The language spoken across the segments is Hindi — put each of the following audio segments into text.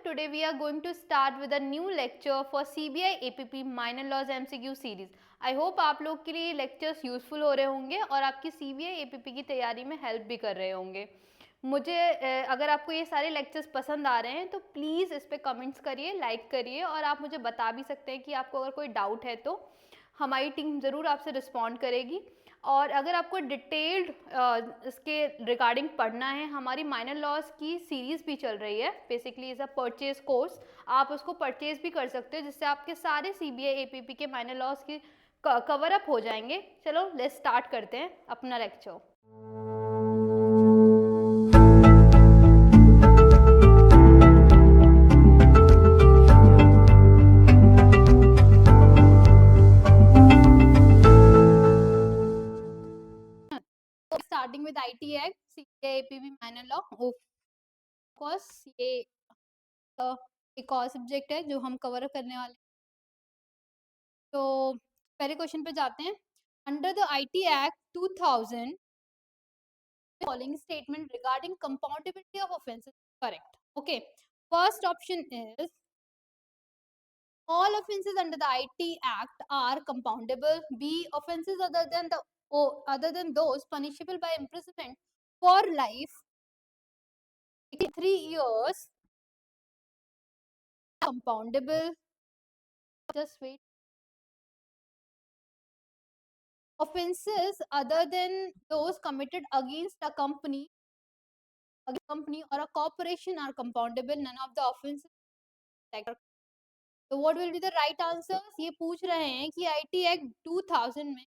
Today we are going to start with a new lecture for CBI APP Minor Laws MCQ series. I hope आप लोग के लिए lectures useful हो रहे होंगे और आपकी CBI APP की तैयारी में help भी कर रहे होंगे. मुझे अगर आपको ये सारे लेक्चर्स पसंद आ रहे हैं तो प्लीज़ इस पे कमेंट्स करिए, लाइक करिए और आप मुझे बता भी सकते हैं कि आपको अगर कोई डाउट है तो हमारी टीम ज़रूर आपसे रिस्पॉन्ड करेगी. और अगर आपको डिटेल्ड इसके रिगार्डिंग पढ़ना है, हमारी माइनर लॉज की सीरीज़ भी चल रही है. Basically is a purchase course. आप उसको परचेज भी कर सकते हो जिससे आपके सारे CBI APP के माइनर लॉज की कवर अप हो जाएंगे. चलो लेट्स स्टार्ट करते हैं अपना lecture. Starting with IT Act, CBI APP minor law. Of course ये एक और सब्जेक्ट है जो हम कवर करने वाले हैं. तो पहले क्वेश्चन पे जाते हैं. Under the IT Act 2000, following statement regarding compoundability of offenses correct. Okay. First option is all offenses under the IT Act are compoundable. B, offenses other than those punishable by imprisonment for life 3 years compoundable. Just wait. Offenses other than those committed against a company or a corporation are compoundable. None of the offenses. तो what will be the right answers. ये पूछ रहे हैं कि IT एक्ट 2000 में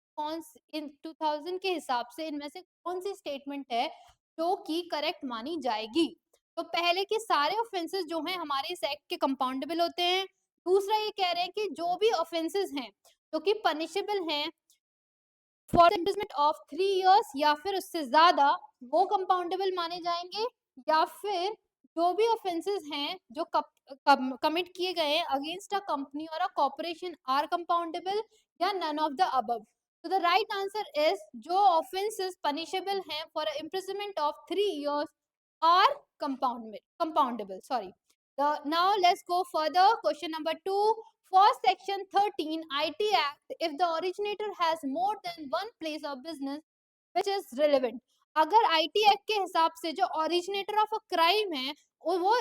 इन 2000 के हिसाब से इनमें से कौन सी स्टेटमेंट है जो कि करेक्ट मानी जाएगी. तो पहले के सारे ऑफेंसेस जो हैं हमारे इस एक्ट के कंपाउंडेबल होते हैं. दूसरा ये कह रहे हैं कि जो भी ऑफेंसेस हैं जो कि पनिशेबल हैं फॉर इम्प्रिजमेंट ऑफ 3 इयर्स या फिर उससे ज्यादा वो कंपाउंडेबल माने जाएंगे. या फिर जो भी ऑफेंसेस हैं जो कमिट किए गए हैं अगेंस्ट अ कंपनी और अ कॉर्पोरेशन आर कंपाउंडेबल या नन ऑफ द अबव. तो द राइट आंसर इज जो ऑफेंसेस पनिशेबल हैं for imprisonment of 3 years are compoundable. Sorry. Now let's go further. Question number 2. For section 13 IT Act, if the originator has more than one place of business which is relevant. अगर IT Act के हिसाब से जो originator of a crime है वो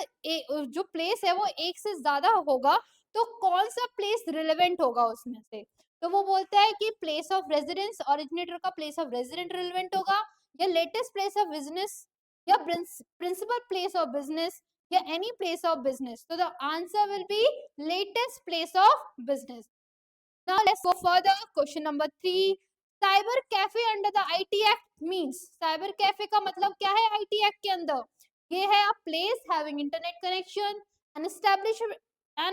जो place है वो एक से ज्यादा होगा तो कौन सा place relevant होगा उसमें से. तो वो बोलता है कि place of residence, originator का place of residence relevant होगा या latest place of business या principal place of business या any place of business. So the answer will be latest place of business. Now let's go further. Question number 3. Cyber cafe under the IT Act means. Cyber cafe का मतलब क्या है IT Act के अंदर. ये है a place having internet connection, an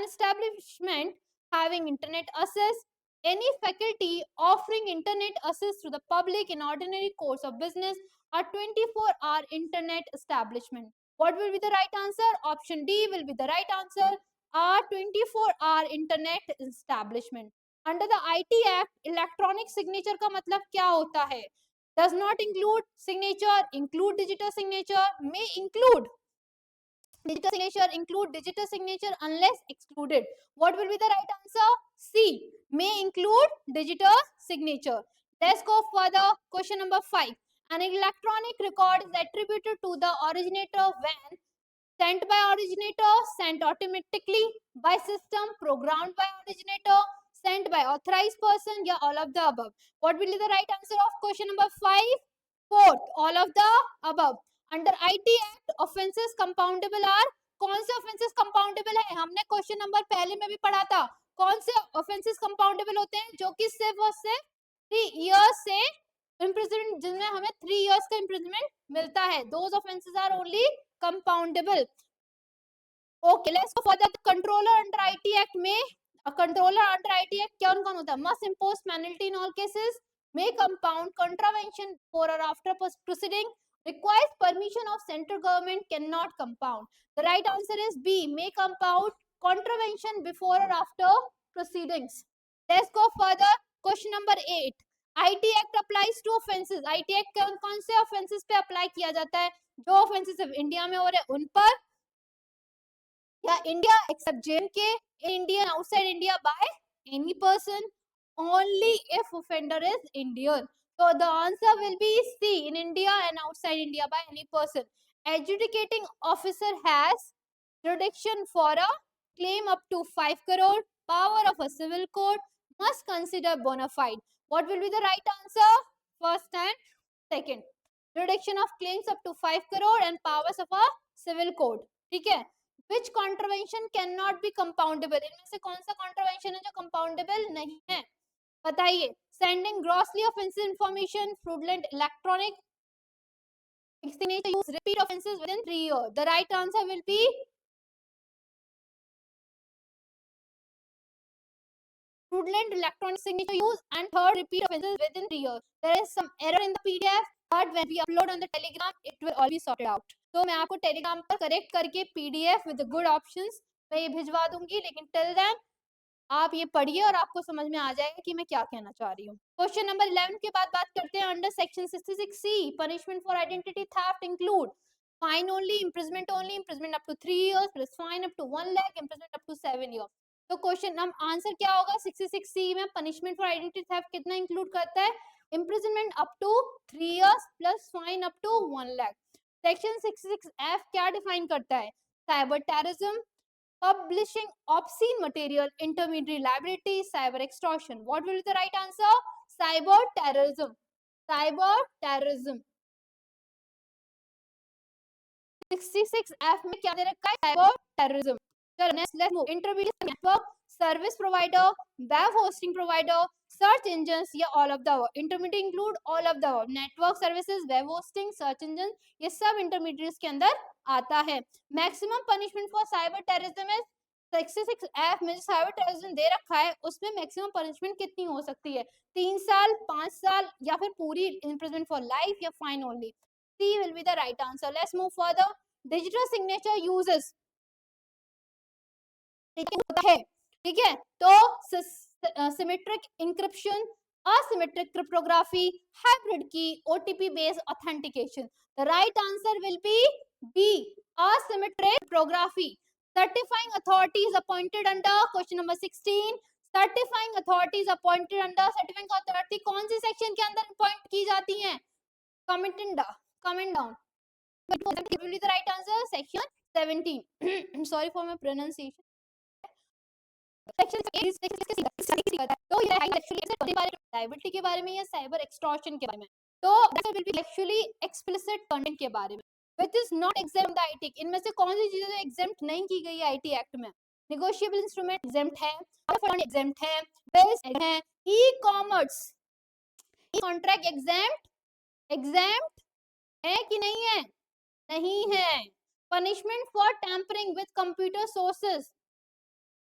establishment having internet access, any faculty offering internet access to the public in ordinary course of business, a 24-hour internet establishment. What will be the right answer? Option D will be the right answer. A 24-hour internet establishment. Under the IT Act, electronic signature का मतलब क्या होता है. Does not include signature, include digital signature, may include digital signature, include digital signature unless excluded. What will be the right answer? C, may include digital signature. Let's go further. Question number 5. An electronic record is attributed to the originator when sent by originator, sent automatically by system, programmed by originator, sent by authorized person, या all of the above. What will be the right answer of question number 5? Fourth, all of the above. Under IT Act, offenses compoundable are. कौन से offenses compoundable है? हमने क्वेश्चन नंबर पहले में भी पढ़ा था. कौन से offenses compoundable होते हैं जो कि सिर्फ और सिर्फ 3 years से imprisonment, जिनमें हमें 3 years का imprisonment मिलता है. Those offenses are only compoundable. Okay, let's go further. Controller under IT Act में a controller under IT Act कौन कौन होता है? Must impose penalty in all cases, may compound contravention before or after proceeding, requires permission of central government, cannot compound. The right answer is B, may compound contravention before or after proceedings. Let's go further. Question number 8. IT Act applies to offenses. IT Act कौन से offenses पे apply किया जाता है? जो offenses सिर्फ इंडिया में हो रहे हैं उन पर Yeah, India except JNK, India and outside India by any person, only if offender is Indian. So the answer will be C, in India and outside India by any person. Adjudicating officer has jurisdiction for a claim up to 5 crore, power of a civil court, must consider bona fide. What will be the right answer? First and second. Jurisdiction of claims up to 5 crore and powers of a civil court. ठीक है? Which contravention cannot be compoundable? इनमें से कौन सा contravention है जो compoundable नहीं है? बताइए. Sending grossly offensive information, fraudulent electronic signature use, repeat offenses within 3 years. The right answer will be fraudulent electronic signature use, and third, repeat offenses within 3 years. There is some error in the PDF, but when we upload on the Telegram, it will all be sorted out. तो मैं आपको Telegram पर correct करके PDF with the good options मैं ये भिजवा दूंगी, लेकिन till then आप ये पढ़िए और आपको समझ में आ जाएगा कि मैं क्या कहना चाह रही हूँ. क्वेश्चन नंबर 11 के बाद बात करते हैं. Under section 66C punishment for identity theft include fine only, imprisonment up to 3 years plus fine up to 1 lakh, imprisonment up to 7 years. तो क्वेश्चन हम आंसर क्या होगा? 66C में पनिशमेंट फॉर आइडेंटिटी थेफ्ट कितना इंक्लूड करता है? imprisonment up to 3 years plus fine up to 1 lakh. Section 66F क्या डिफाइन करता है? Cyber terrorism, publishing obscene material, intermediary liability, cyber extortion. What will be the right answer? Cyber terrorism. Cyber terrorism. 66F में क्या दे रखा है? Cyber terrorism. So let's move. Intermediate network, service provider, web hosting provider, search engines, या all of the above. Intermediate include all of the above. Network services, web hosting, search engines, ये सब intermediaries के अंदर आता है. Maximum punishment for cyber terrorism is 66F में जो साइबर टेररिज्म दे रखा है उसमें मैक्सिमम पनिशमेंट कितनी हो सकती है? 3 साल, 5 साल या फिर पूरी इम्प्रिजनमेंट फॉर लाइफ या fine only. C will be the right answer. Let's move further. Digital signature uses होता है, ठीक है? तो symmetric encryption, asymmetric cryptography, hybrid key, OTP based authentication. The right answer will be B, asymmetric cryptography. Certifying authorities appointed under question number 16. Certifying authorities appointed under certifying authority कौन सी सेक्शन के अंदर अपॉइंट की जाती हैं? Comment down. But will be the right answer? Section 17. Sorry for my pronunciation. Section 8 तो ये एक्चुअली लायबिलिटी के बारे में या साइबर एक्सटॉर्शन के बारे में. तो that will be actually explicit content के बारे में which is not exempt the IT. इनमें से कौन सी चीजें एग्जेम्प्ट नहीं की गई है आईटी एक्ट में? नेगोशिएबल इंस्ट्रूमेंट एग्जेम्प्ट है, फंड एग्जेम्प्ट है, बिल्स है, ई कॉमर्स कॉन्ट्रैक्ट एग्जेम्प्ट है कि नहीं है? नहीं है. Punishment for tampering with computer sources,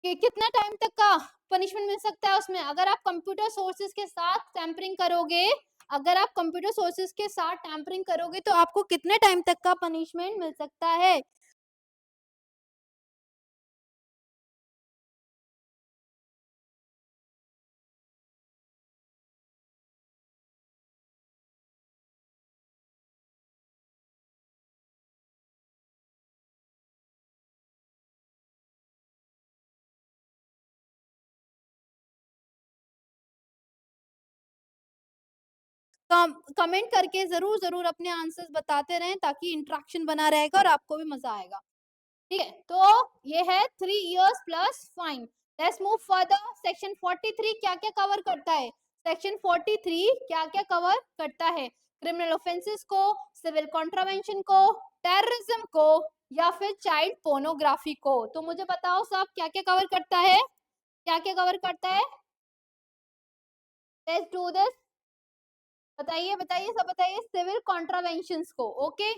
कि कितना टाइम तक का पनिशमेंट मिल सकता है उसमें? अगर आप कंप्यूटर सोर्सेज के साथ टैंपरिंग करोगे, अगर आप कंप्यूटर सोर्सेज के साथ टैंपरिंग करोगे तो आपको कितने टाइम तक का पनिशमेंट मिल सकता है? कमेंट करके जरूर जरूर अपने आंसर्स बताते रहें ताकि इंटरेक्शन बना रहेगा और आपको भी मजा आएगा. ठीक है, तो ये है 3 years plus fine. Let's move further. Section 43 क्या क्या कवर करता है? सेक्शन 43 क्या क्या कवर करता है? क्रिमिनल ऑफेंसेस को, सिविल कॉन्ट्रावेंशन को, टेररिज्म को या फिर चाइल्ड पोर्नोग्राफी को. तो मुझे बताओ सब क्या क्या कवर करता है? क्या क्या कवर करता है? Let's do this. बताइए बताइए सब बताइए. सिविल कॉन्ट्रावेंशंस को. Okay,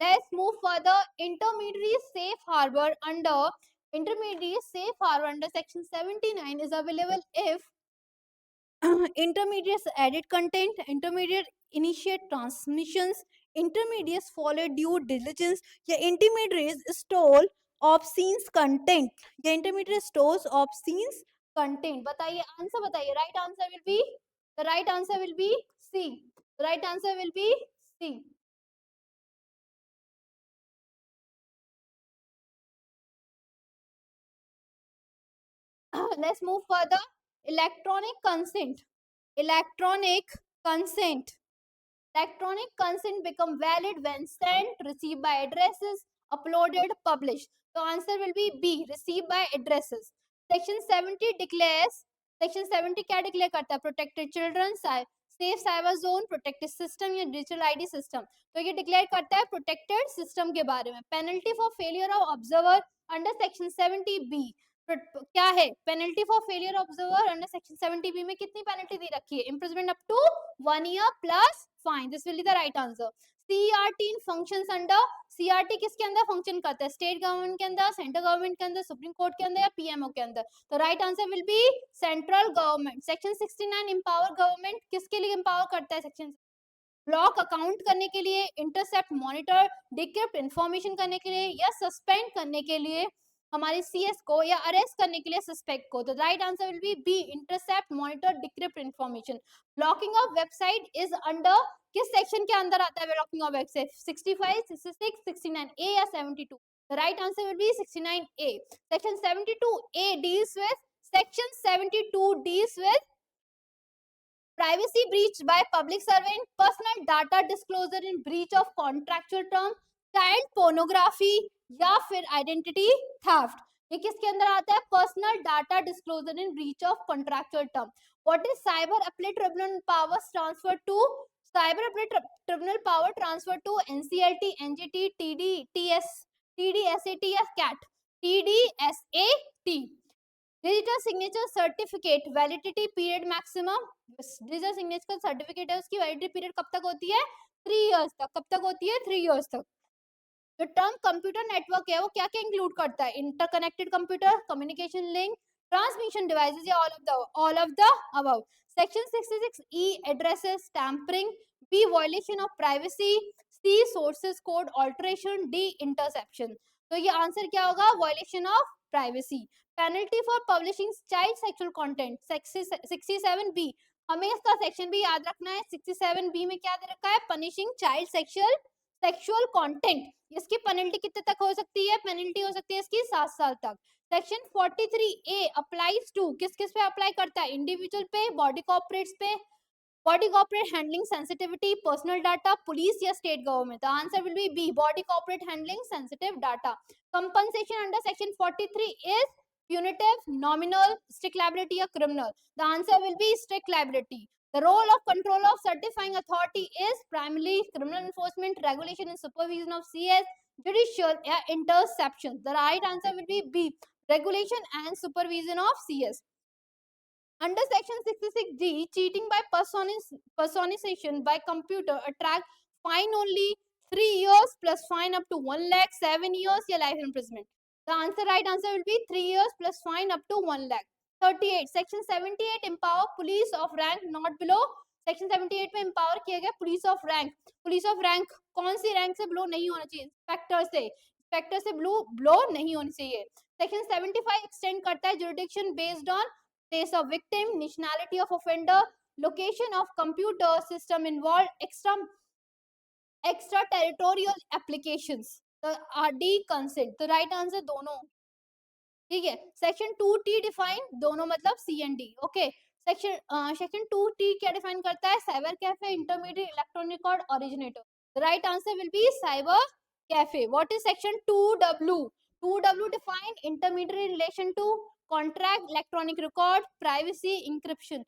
let's move further. Intermediary safe harbor under section 79 is available if intermediates added content, intermediate initiate transmissions, intermediates follow due diligence, या intermediates stole obscene content, या intermediate stores obscene content. बताइए आंसर बताइए. The right answer will be C. The right answer will be C. let's move further. Electronic consent. Electronic consent. Electronic consent become valid when sent, received by addresses, uploaded, published. So answer will be B, received by addresses. Section 70 declares, section 70 क्या declare करता है? Protected children, safe cyber zone, protected system या digital ID system. तो ये declare करता है protected system के बारे में. Penalty for failure of observer under section 70B. क्या है? Penalty for failure observer under section 70B में कितनी पेनल्टी दी रखी है? Imprisonment up to 1 year plus fine. This will be the right answer. CRT in functions under, CRT किसके अंदर फंक्शन करता है? स्टेट गवर्नमेंट के अंदर, सेंट्रल गवर्नमेंट के अंदर, सुप्रीम कोर्ट के अंदर या PMO के अंदर? तो right answer will B central government. Section 69 empower government किसके लिए एम्पावर करता है? सेक्शन ब्लॉक अकाउंट करने के लिए, इंटरसेप्ट, मॉनिटर, डिक्रिप्ट इंफॉर्मेशन करने के लिए या सस्पेंड करने के लिए हमारे CS को या अरेस्ट करने के लिए सस्पेक्ट को. तो right answer will be B, intercept, monitor, decrypt information. Blocking of website is under किस सेक्शन के अंदर आता है? ब्लॉकिंग ऑफ वेबसाइट 65, 66, 69A या 72? The right answer will be 69A. Section 72A deals with, section 72 deals with privacy breach by public servant, personal data disclosure in breach of contractual term, child pornography या फिर identity theft. ये किसके अंदर आता है? Personal data disclosure in breach of contractual term. What is cyber appeal tribunal powers transfer to? Cyber appeal tribunal power transfer to NCLT, NGT, TDSAT या CAT? TDSAT. Digital signature certificate validity period maximum. Digital signature certificate है, उसकी वैलिडिटी पीरियड कब तक होती है? 3 years तक. कब तक होती है? 3 years तक. जो टर्म कंप्यूटर नेटवर्क है वो क्या क्या इंक्लूड करता है? Interconnected computer, communication link, transmission devices या all of the above. Section 66E addresses tampering. B violation of privacy. C sources code alteration. D interception. तो ये आंसर क्या होगा? Violation of privacy. Penalty for publishing child sexual content 67B. हमें इसका सेक्शन भी याद रखना है. 67B में क्या दे रखा है? Punishing child sexual content. इसकी पेनल्टी कितने तक हो सकती है? पेनल्टी हो सकती है इसकी 7 साल तक. सेक्शन 43A अप्लाइज टू, किस किस पे अप्लाई करता है? इंडिविजुअल पे, बॉडी कॉर्पोरेट्स पे, body corporate handling sensitivity personal data, police या state government. The answer will be B, body corporate handling sensitive data. Compensation under section 43 is punitive, nominal, strict liability या criminal? The answer will be strict liability. The role of control of certifying authority is primarily criminal enforcement, regulation and supervision of CS, judicial या interception. The right answer will be B, regulation and supervision of CS. Under section 66D, cheating by personization by computer attract fine only 3 years plus fine up to 1 lakh, 7 years या life imprisonment. The right answer will be 3 years plus fine up to 1 lakh. 38. Section 78 empower police of rank not below. Section 78 में empower किया गया police of rank. Police of rank कौन सी rank से below नहीं होना चाहिए? Inspector से below नहीं होनी चाहिए. Section 75 extend करता है jurisdiction based on place of victim, nationality of offender, location of computer system involved, extra territorial applications. The RD consent. तो राइट आंसर दोनों. ठीक है. सेक्शन 2T डिफाइन दोनों मतलब C&D. ओके. सेक्शन 2T क्या डिफाइन करता है? Cyber cafe, intermediate, electronic record, originator. The right answer will be cyber cafe. What is section 2W? 2W define intermediate in relation to contract, electronic record, privacy, encryption.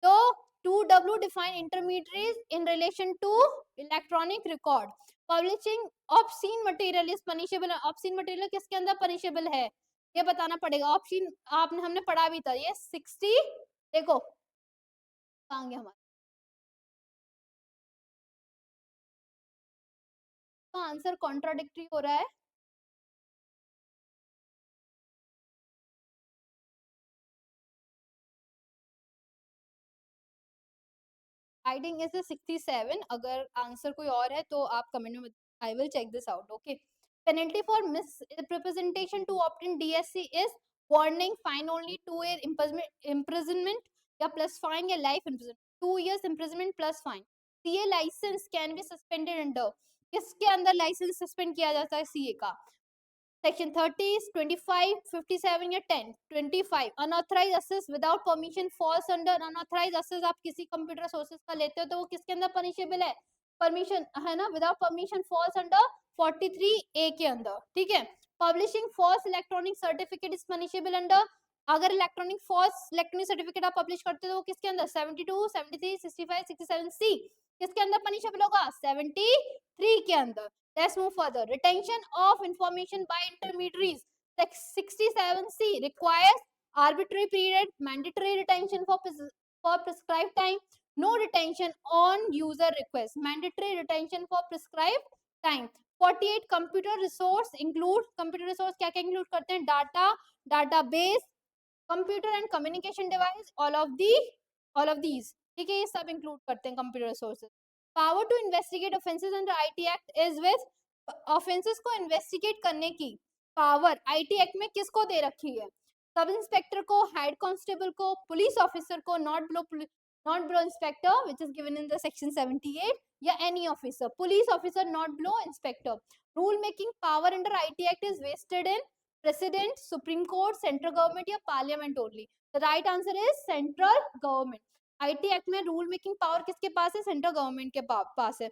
तो 2W define intermediaries in relation to electronic record. Publishing obscene material is punishable. Obscene material किसके अंदर punishable है? ये बताना पड़ेगा. Obscene हमने पढ़ा भी था. ये 60 देखो कहाँ गया हमारा आंसर कॉन्ट्राडिक्टरी हो रहा है. Hiding is 67. अगर आंसर कोई और है तो आप कमेंट में I will check this out. Okay. Penalty for misrepresentation to obtain DSC is warning, fine only 2 year imprisonment या प्लस फाइन या life imprisonment. 2 years imprisonment plus fine. CA license can be suspended under, किसके अंदर लाइसेंस सस्पेंड किया जाता है CA का? Section 30, 25, 57 या 10. 25 unauthorized access without permission falls under unauthorized access. आप किसी कंप्यूटर सोर्सेज का लेते हो तो वो किसके अंदर पनिशेबल है? परमिशन है ना, without permission falls under 43A के अंदर, ठीक है। Publishing false electronic certificate is punishable under, अगर इलेक्ट्रॉनिक फॉल्स इलेक्ट्रॉनिक सर्टिफिकेट आप पब्लिश करते हो तो वो किसके अंदर? 72, 73, 65, 67 सी किसके अंदर पनिशेबल होगा? 73 के अंदर। Let's move further. Retention of information by intermediaries. 67C requires arbitrary period, mandatory retention for prescribed time, no retention on user request, mandatory retention for prescribed time. 48 computer resource include, computer resource क्या क्या include करते हैं? Data, database, computer and communication device, all of these, ठीक है, ये सब include करते हैं computer resources. Power to investigate offences under IT Act is with, offences को इन्वेस्टिगेट करने की पावर आईटी एक्ट में किसको दे रखी है? सब इंस्पेक्टर को, हेड कांस्टेबल को, पुलिस ऑफिसर को, not below inspector which is given in the section 78, या any officer, police officer not below inspector. Rule making power under IT act is vested in president, supreme court, central government या parliament only. The right answer is central government. IT act में रूल मेकिंग पावर किसके पास है? सेंट्रल गवर्नमेंट के पास है।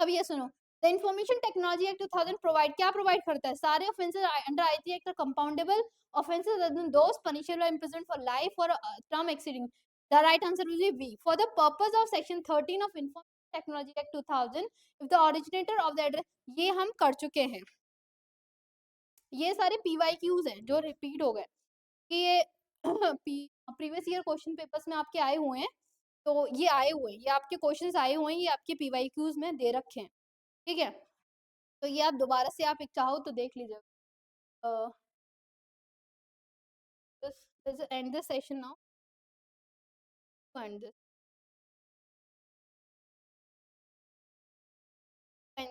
अब ये सुनो, the information technology act 2000 provide, क्या प्रोवाइड करता है? सारे offences under IT act are compoundable offences other than those punishable और इम्प्रिजनमेंट फॉर लाइफ और term exceeding. The right answer will be B. For the purpose of section 13 of information technology act 2000, if the originator of the address, ये हम कर चुके हैं। ये सारे पीवाईक्यूज हैं जो रिपीट हो गए कि ये प्रीवियस ईयर क्वेश्चन पेपर्स में आपके आए हुए हैं, तो ये आए हुए हैं, ये आपके क्वेश्चंस आए हुए हैं, ये आपके पीवाईक्यूज में दे रखे हैं, ठीक है। तो ये आप दोबारा से आप एक चाहो तो देख लीजिए। let's end this session now. End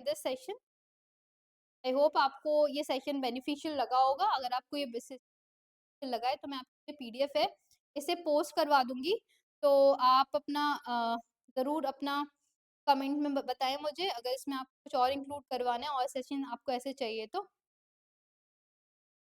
this session. I hope आपको ये सेशन बेनिफिशियल लगा होगा। अगर आपको ये बेनिफिशियल लगा है तो मैं आपको पीडीएफ है, इसे पोस्ट करवा दूंगी, तो आप अपना ज़रूर अपना कमेंट में बताएं मुझे अगर इसमें आपको कुछ और इंक्लूड करवाना है और सेशन आपको ऐसे चाहिए तो।